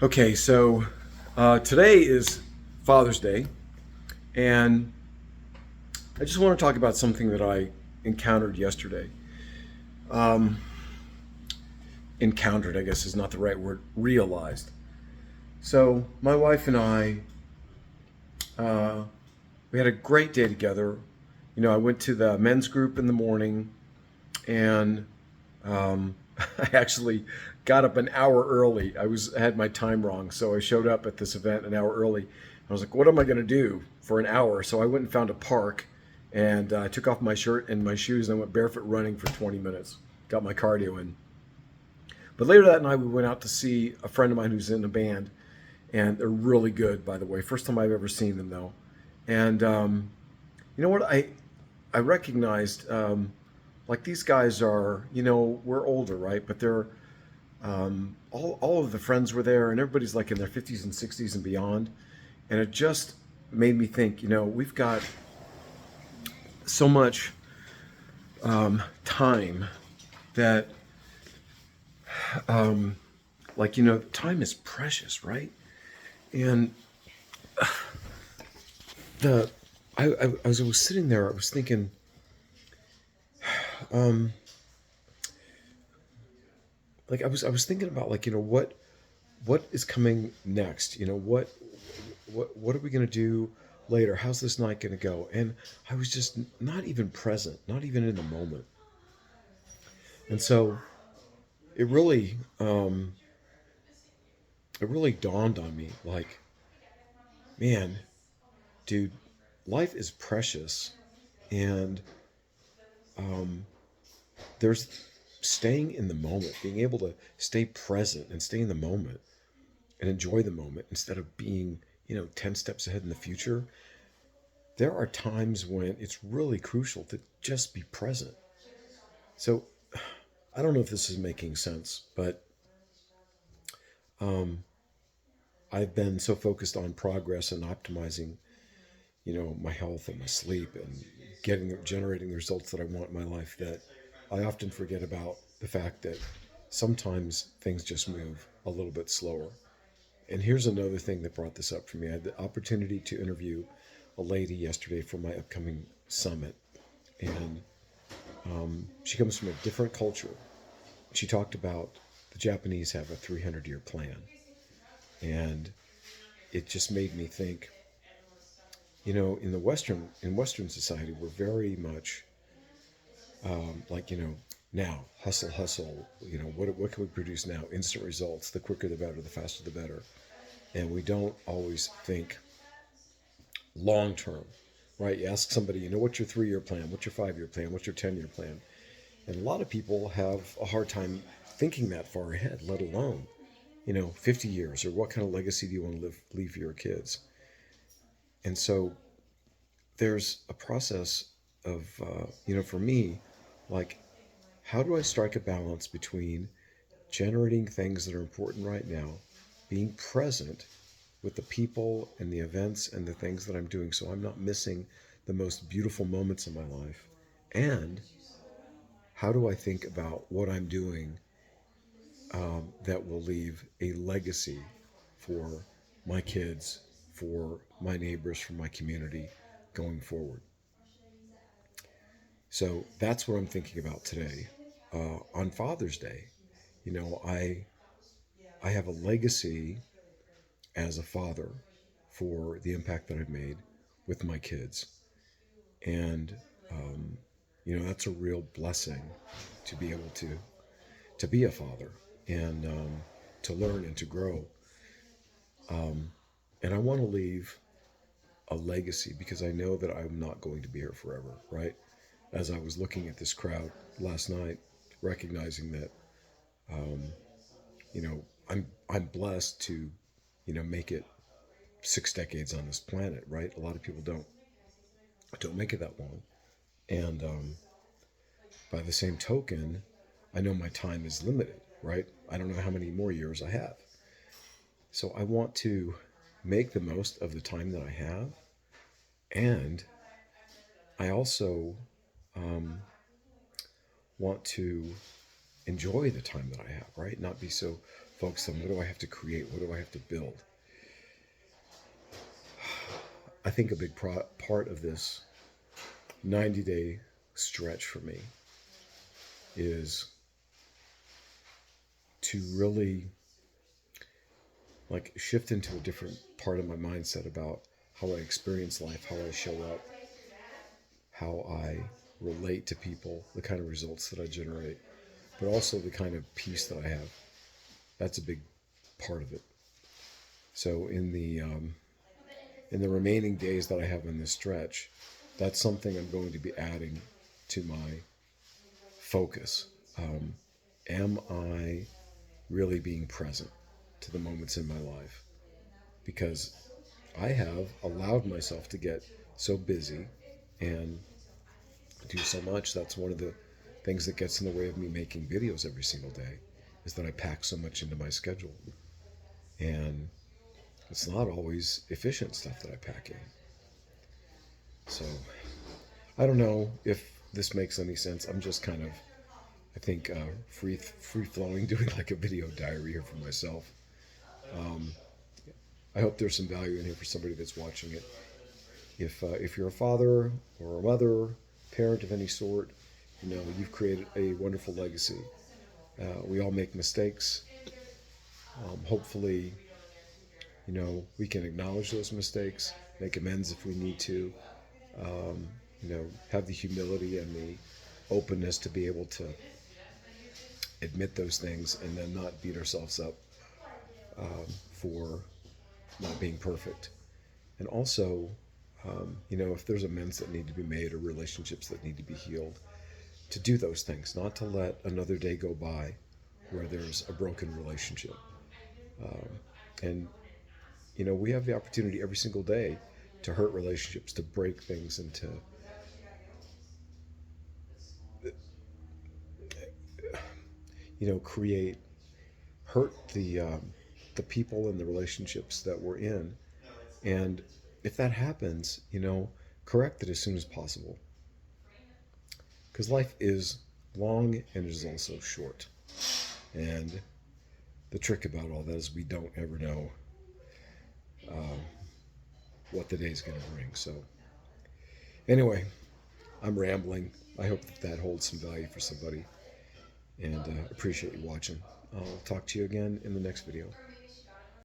Okay, so today is Father's Day, and I just want to talk about something that I encountered yesterday. Um, Encountered, I guess, is not the right word, realized. So, my wife and I, uh, we had a great day together. You know, I went to the men's group in the morning, and I actually got up an hour early. I had my time wrong, so I showed up at this event an hour early. I was like, "What am I going to do for an hour?" So I went and found a park, and I took off my shirt and my shoes, and I went barefoot running for 20 minutes. Got my cardio in. But later that night, we went out to see a friend of mine who's in a band, and they're really good, by the way. First time I've ever seen them, though. And you know what? I recognized like these guys are, we're older, right? But they're all of the friends were there, and everybody's like in their 50s and 60s and beyond. And it just made me think, we've got so much time that, time is precious, right? And the as I was sitting there, I was thinking, um, I was thinking about what is coming next. What are we going to do later? How's this night going to go? And I was just not even present, not even in the moment. And so it really, it really dawned on me, like, man, dude, life is precious, and um, there's staying in the moment, being able to stay present and stay in the moment and enjoy the moment instead of being, 10 steps ahead in the future. There are times when it's really crucial to just be present. So I don't know if this is making sense, but um, I've been so focused on progress and optimizing, my health and my sleep and generating the results that I want in my life that I often forget about the fact that sometimes things just move a little bit slower. And here's another thing that brought this up for me. I had the opportunity to interview a lady yesterday for my upcoming summit, and she comes from a different culture. She talked about the Japanese have a 300-year plan, and it just made me think. In Western society, we're very much now hustle, hustle. What can we produce now? Instant results. The quicker, the better. The faster, the better. And we don't always think long term, right? You ask somebody, what's your 3-year plan? What's your 5-year plan? What's your 10-year plan? And a lot of people have a hard time thinking that far ahead, let alone, 50 years, or what kind of legacy do you want to leave for your kids? And so there's a process of, for me, like, how do I strike a balance between generating things that are important right now, being present with the people and the events and the things that I'm doing so I'm not missing the most beautiful moments in my life, and how do I think about what I'm doing that will leave a legacy for my kids, for my neighbors, for my community going forward. So that's what I'm thinking about today. On Father's Day, I have a legacy as a father for the impact that I've made with my kids, and that's a real blessing to be able to be a father, and to learn and to grow. And I want to leave a legacy because I know that I'm not going to be here forever, right? As I was looking at this crowd last night, recognizing that I'm blessed to make it 6 decades on this planet, right? A lot of people don't make it that long, and by the same token, I know my time is limited, right? I don't know how many more years I have, so I want to make the most of the time that I have, and I also um, want to enjoy the time that I have, right? Not be so focus on what do I have to create, what do I have to build. I think a big part of this 90-day stretch for me is to really like shift into a different part of my mindset about how I experience life, how I show up, how I relate to people, the kind of results that I generate, but also the kind of peace that I have. That's a big part of it. So in the remaining days that I have in this stretch, that's something I'm going to be adding to my focus. Am I really being present to the moments in my life? Because I have allowed myself to get so busy and do so much. That's one of the things that gets in the way of me making videos every single day, is that I pack so much into my schedule. And it's not always efficient stuff that I pack in. So I don't know if this makes any sense. I'm just kind of, I think, free flowing, doing like a video diary here for myself. I hope there's some value in here for somebody that's watching it. If you're a father or a mother, parent of any sort, you've created a wonderful legacy. We all make mistakes. Hopefully, we can acknowledge those mistakes, make amends if we need to. Have the humility and the openness to be able to admit those things and then not beat ourselves up for not being perfect. And also, if there's amends that need to be made or relationships that need to be healed, to do those things, not to let another day go by where there's a broken relationship. And, we have the opportunity every single day to hurt relationships, to break things, and to, create, hurt the people and the relationships that we're in. And if that happens, correct it as soon as possible. Because life is long and it is also short. And the trick about all that is we don't ever know what the day's going to bring. So, anyway, I'm rambling. I hope that holds some value for somebody. And appreciate you watching. I'll talk to you again in the next video.